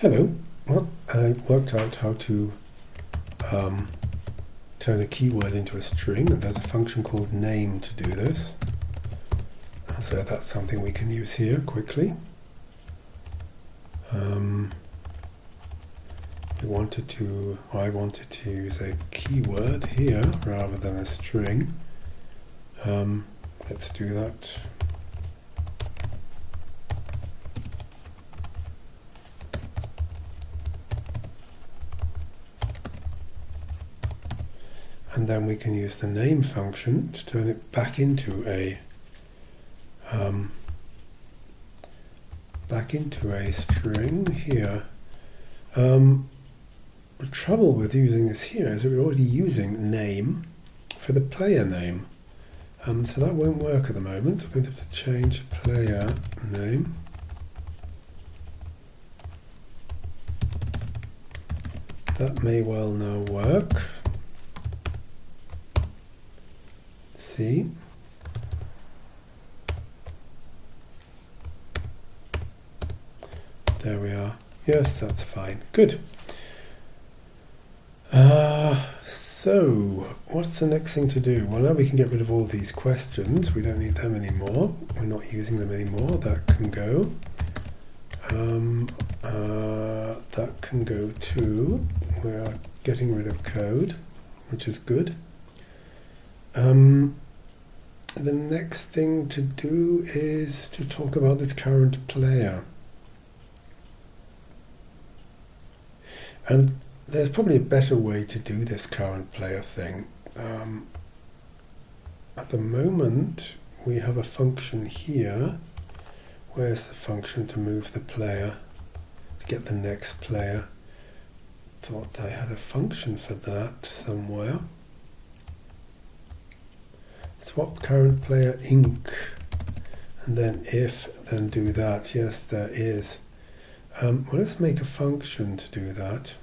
Hello. Well, I worked out how to turn a keyword into a string, and there's a function called name to do this. So that's something we can use here quickly. I wanted to use a keyword here rather than a string. Let's do that. And then we can use the name function to turn it back into a string here. The trouble with using this here is that we're already using name for the player name, so that won't work at the moment. I'm going to have to change player name. That may well now work. See. There we are. Yes, that's fine. Good. So, what's the next thing to do? Well, now we can get rid of all these questions. We don't need them anymore. We're not using them anymore. That can go. That can go too. We're getting rid of code, which is good. The next thing to do is to talk about this current player. And there's probably a better way to do this current player thing. At the moment, we have a function here. Where's the function to move the player, to get the next player? Thought I had a function for that somewhere. Swap current player inc, and then if, then do that. Yes, there is. Well, let's make a function to do that.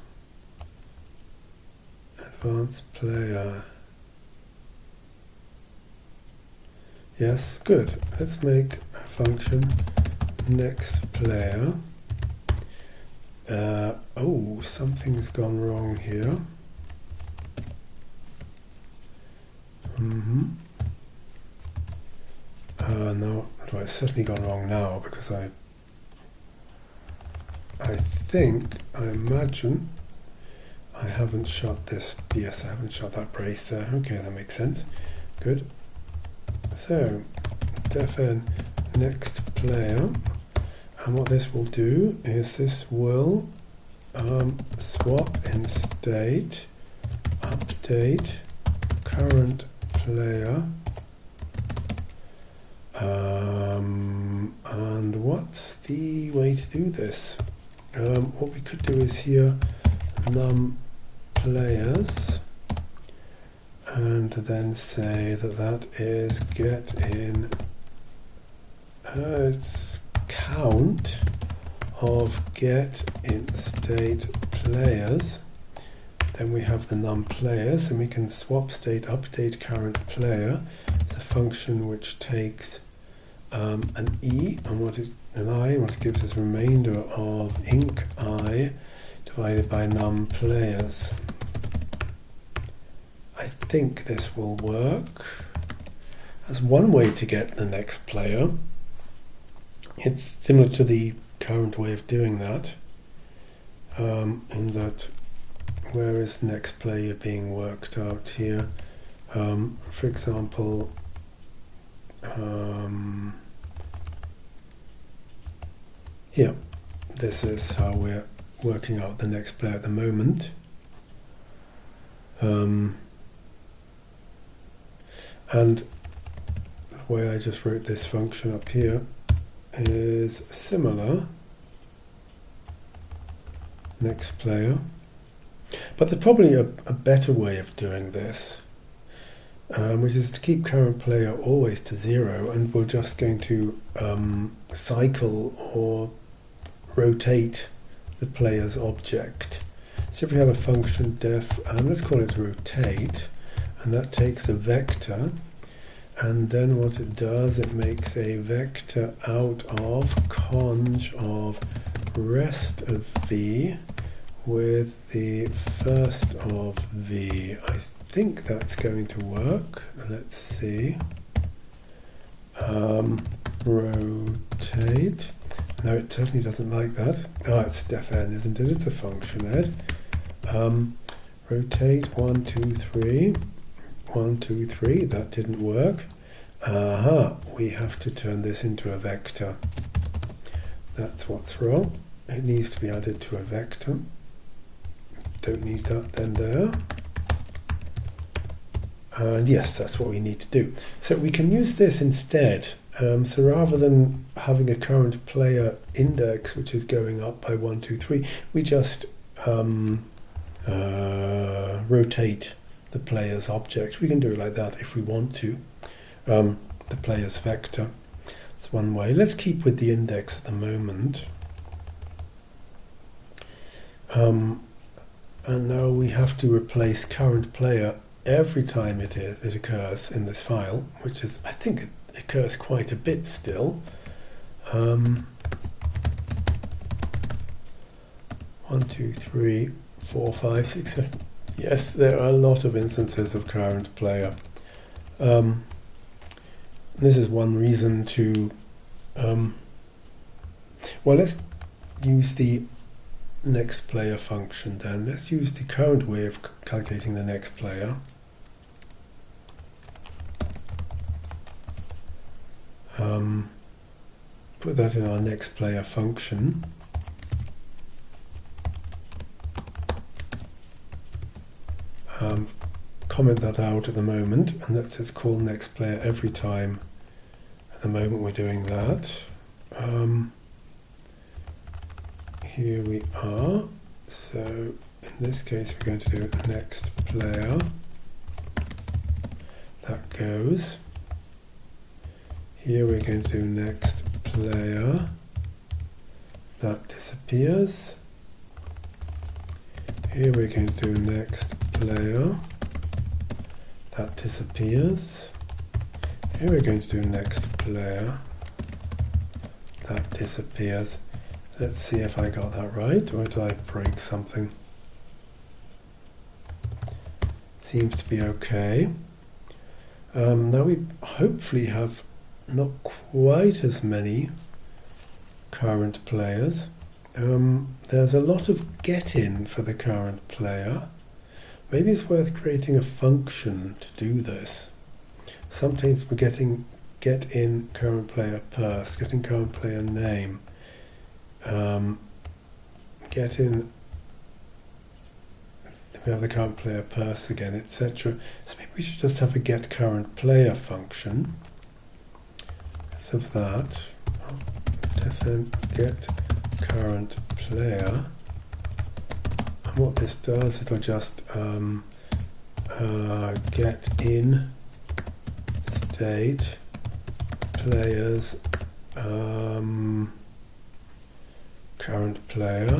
Advanced player. Yes, good. Let's make a function next player. Oh, something's gone wrong here. No, well, it's certainly gone wrong now because I imagine I haven't shut this. Yes, I haven't shut that brace there. Okay, that makes sense. Good. So, defn next player, and what this will do is this will swap in state, update current player. And what's the way to do this? What we could do is here num players, and then say that is get in its count of get in state players. Then we have the num players, and we can swap state update current player. It's a function which takes an e and an I, and what it gives us remainder of inc I divided by num players. I think this will work. That's one way to get the next player. It's similar to the current way of doing that, in that where is next player being worked out here? For example, here, this is how we're working out the next player at the moment. And the way I just wrote this function up here is similar. Next player. But there's probably a better way of doing this, which is to keep current player always to 0, and we're just going to cycle or rotate the player's object. So if we have a function def, let's call it rotate, and that takes a vector, and then what it does, it makes a vector out of conj of rest of V with the first of V. I think that's going to work. Let's see. Rotate. No, it certainly doesn't like that. Oh, it's def n, isn't it? It's a function ed. Rotate 1, 2, 3. 1, 2, 3. That didn't work. Aha, we have to turn this into a vector. That's what's wrong. It needs to be added to a vector. Don't need that then there. And yes, that's what we need to do. So we can use this instead. So rather than having a current player index which is going up by 1, 2, 3, we just rotate the player's object. We can do it like that if we want to. The player's vector. That's one way. Let's keep with the index at the moment. And now we have to replace current player every time it occurs in this file, which is, I think it occurs quite a bit still. 1, 2, 3, 4, 5, 6, 7. Yes, there are a lot of instances of current player. This is one reason to, well, let's use the next player function then. Let's use the current way of calculating the next player. Put that in our next player function. Comment that out at the moment, and let's just call next player every time. At the moment we're doing that. Here we are. So in this case we're going to do next player. That goes. Here we're going to do next player. That disappears. Here we're going to do next player. That disappears. Here we're going to do next player. That disappears. Let's see if I got that right, or did I break something? Seems to be okay. Now we hopefully have not quite as many current players. There's a lot of get-in for the current player. Maybe it's worth creating a function to do this. Sometimes we're getting get-in current player pers, getting current player name, get-in, we have the current player pers again, etc. So maybe we should just have a get current player function. Let's have that. Get current player. And what this does, it'll just get in state players current player.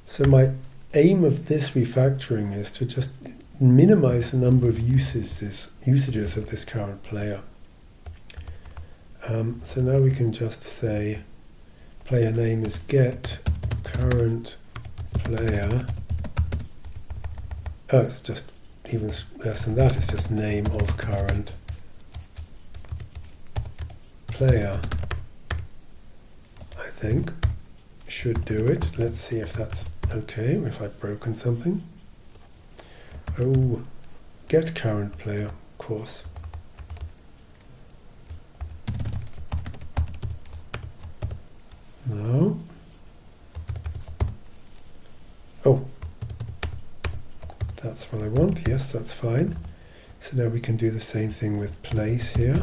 So my aim of this refactoring is to just minimize the number of usages of this current player. So now we can just say player name is get current player. Oh, it's just even less than that. It's just name of current player. I think should do it. Let's see if that's okay, or if I've broken something. Oh, get current player, of course. No. Oh, that's what I want. Yes, that's fine. So now we can do the same thing with place here.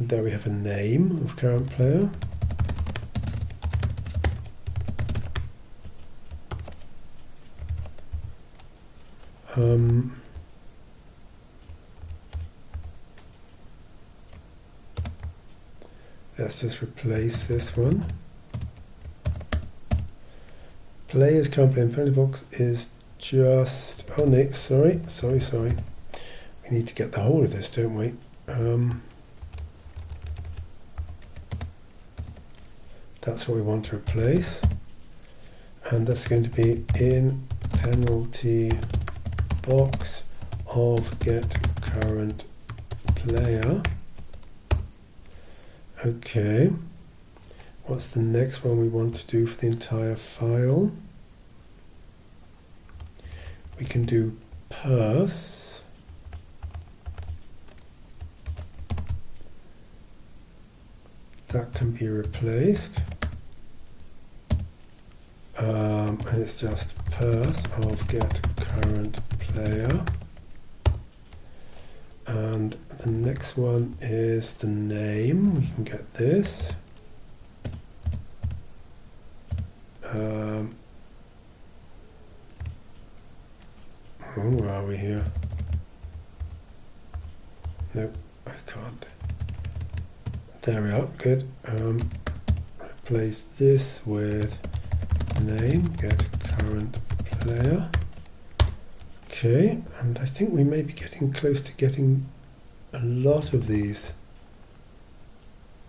There we have a name of current player. Let's just replace this one. Player's current player in penalty box is just, oh no, sorry. We need to get the whole of this, don't we? That's what we want to replace. And that's going to be in penalty box of get current player. Okay. What's the next one we want to do for the entire file? We can do purse. That can be replaced. And it's just purse of get current player. And the next one is the name. We can get this. Where are we here? Nope, I can't. There we are, good. Replace this with name, get current player. Okay, and I think we may be getting close to getting a lot of these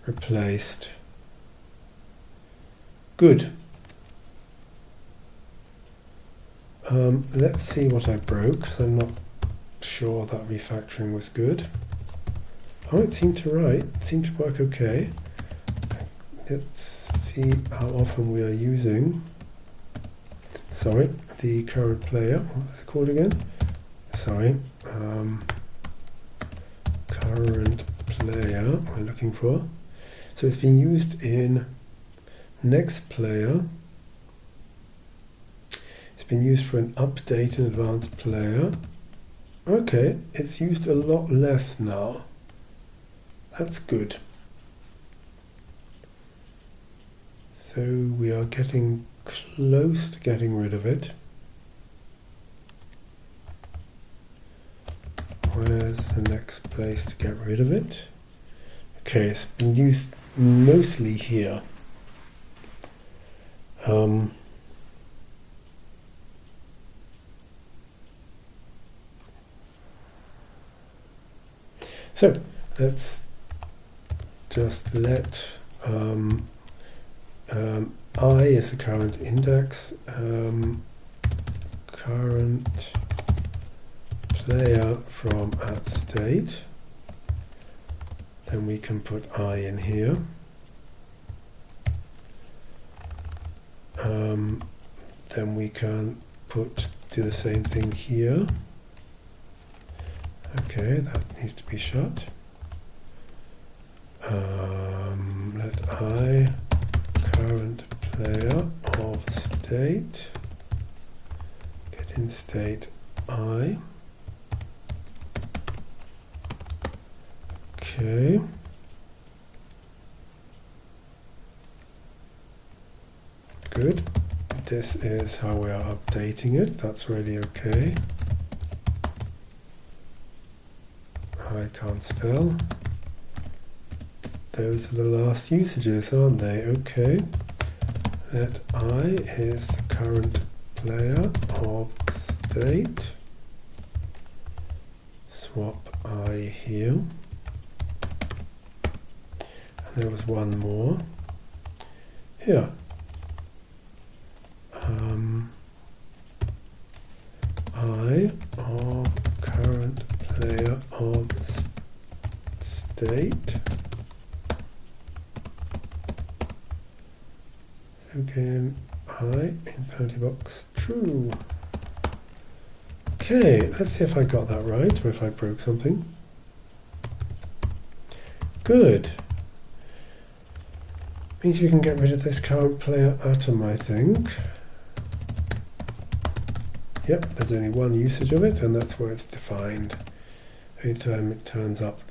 replaced. Good. Let's see what I broke, because I'm not sure that refactoring was good. Oh, it seemed to work okay. Let's see how often we are using, the current player. What's it called again? Current player we're looking for. So it's been used in next player. It's been used for an update in advanced player. Okay, it's used a lot less now. That's good. So we are getting close to getting rid of it. Where's the next place to get rid of it? Okay, it's been used mostly here. So let's just let I is the current index, current player from @state. Then we can put I in here. Then we can do the same thing here. Okay, that needs to be shut. Let I current player of state get in state I. Okay. Good. This is how we are updating it. That's really okay. I can't spell. Those are the last usages, aren't they? Okay. Let I is the current player of state. Swap I here. And there was one more. Here. I of current player of state. So again, I in penalty box true. Okay, let's see if I got that right or if I broke something. Good. Means we can get rid of this current player atom, I think. Yep, there's only one usage of it, and that's where it's defined. Anytime it turns up.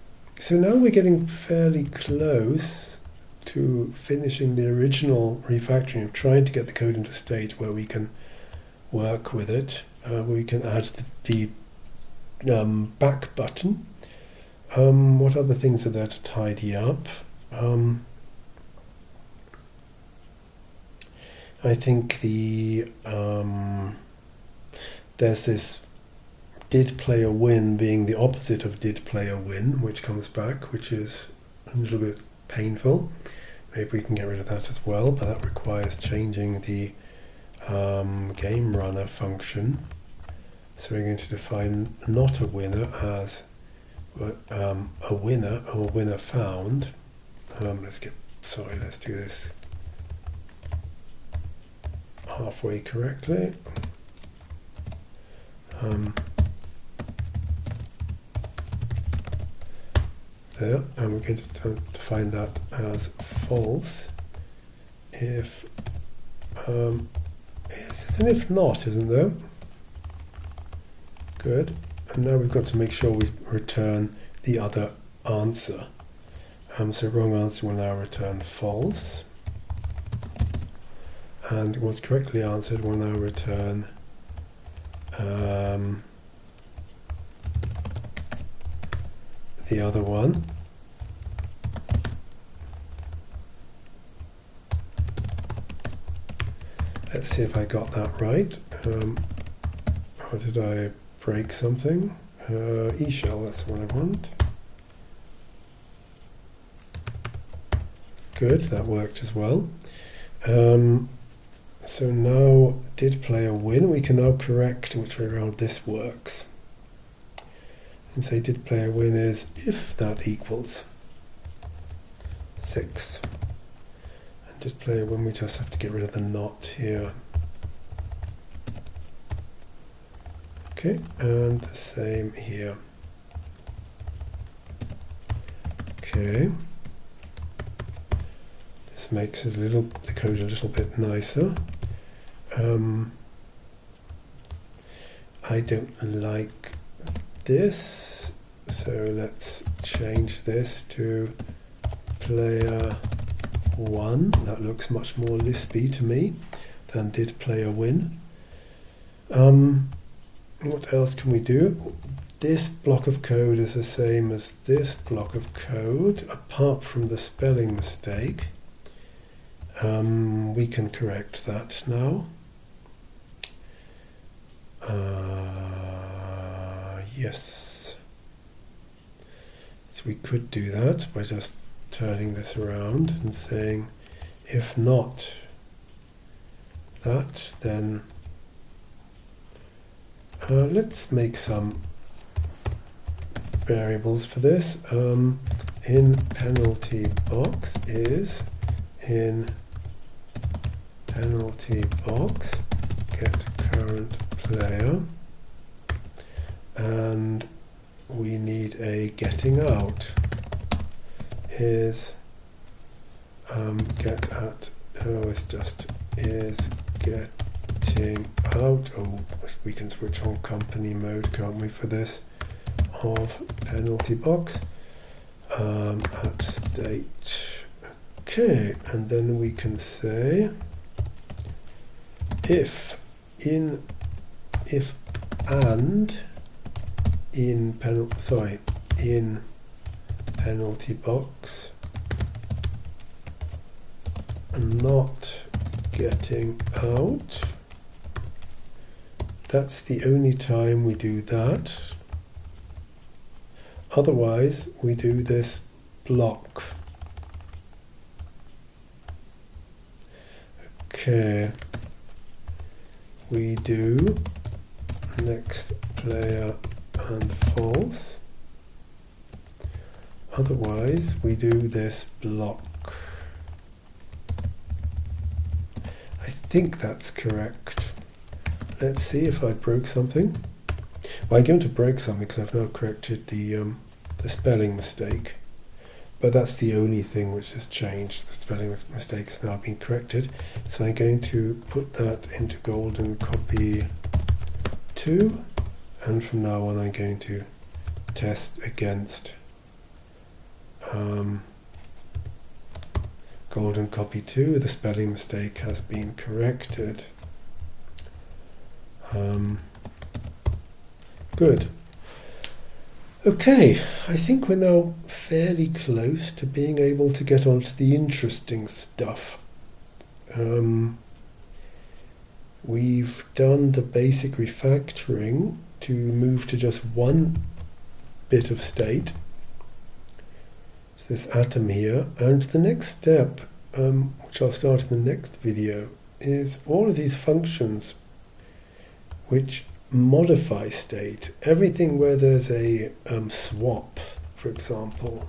So now we're getting fairly close to finishing the original refactoring of trying to get the code into a state where we can work with it, where we can add the back button. What other things are there to tidy up? I think the there's this did player win being the opposite of did player win, which comes back, which is a little bit painful. Maybe we can get rid of that as well, but that requires changing the game runner function. So we're going to define not a winner as a winner or winner found. Let's do this halfway correctly. There, and we're going to define that as false if it's an if not, isn't there? Good. And now we've got to make sure we return the other answer. So wrong answer will now return false. And what's correctly answered will now return the other one. Let's see if I got that right. Or did I break something? E-shell, that's the one I want. Good, that worked as well. So now did player win? We can now correct which way around this works. And say did player win is if that equals 6. And did player win, we just have to get rid of the not here. Okay, and the same here. Okay. This makes it the code a little bit nicer. I don't like this, so let's change this to player 1. That looks much more Lispy to me than did player win. What else can we do? This block of code is the same as this block of code, apart from the spelling mistake. We can correct that now. Yes. So we could do that by just turning this around and saying, if not that, then let's make some variables for this. In penalty box is in penalty box get current player, and we need a getting out is get at it's just is getting out. Oh, we can switch on company mode, can't we, for this, of penalty box at state. Okay, and then we can say if and in penalty box not getting out. That's the only time we do that. Otherwise, we do this block. Okay. We do next player and false. Otherwise, we do this block. I think that's correct. Let's see if I broke something. Well, I'm going to break something because I've now corrected the spelling mistake. But that's the only thing which has changed. The spelling mistake has now been corrected. So I'm going to put that into golden copy 2. And from now on I'm going to test against golden copy 2. The spelling mistake has been corrected. Good. Okay, I think we're now fairly close to being able to get on to the interesting stuff. we've done the basic refactoring to move to just one bit of state, this atom here, and the next step, which I'll start in the next video, is all of these functions which modify state. Everything where there's a swap, for example,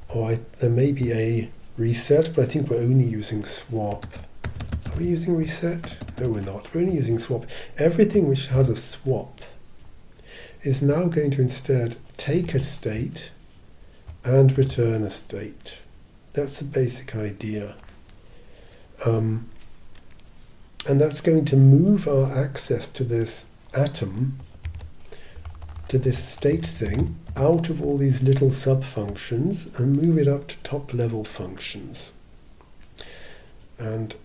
or there may be a reset, but I think we're only using swap. Are we using reset? No, we're not. We're only using swap. Everything which has a swap is now going to instead take a state and return a state. That's the basic idea. And that's going to move our access to this atom, to this state thing, out of all these little sub-functions and move it up to top-level functions. And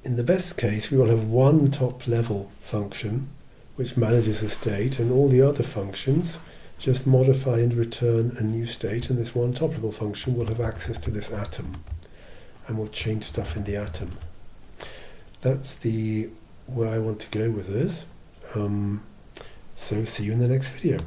in the best case, we will have one top-level function which manages a state, and all the other functions just modify and return a new state, and this one top-level function will have access to this atom and will change stuff in the atom. That's where I want to go with this. So see you in the next video.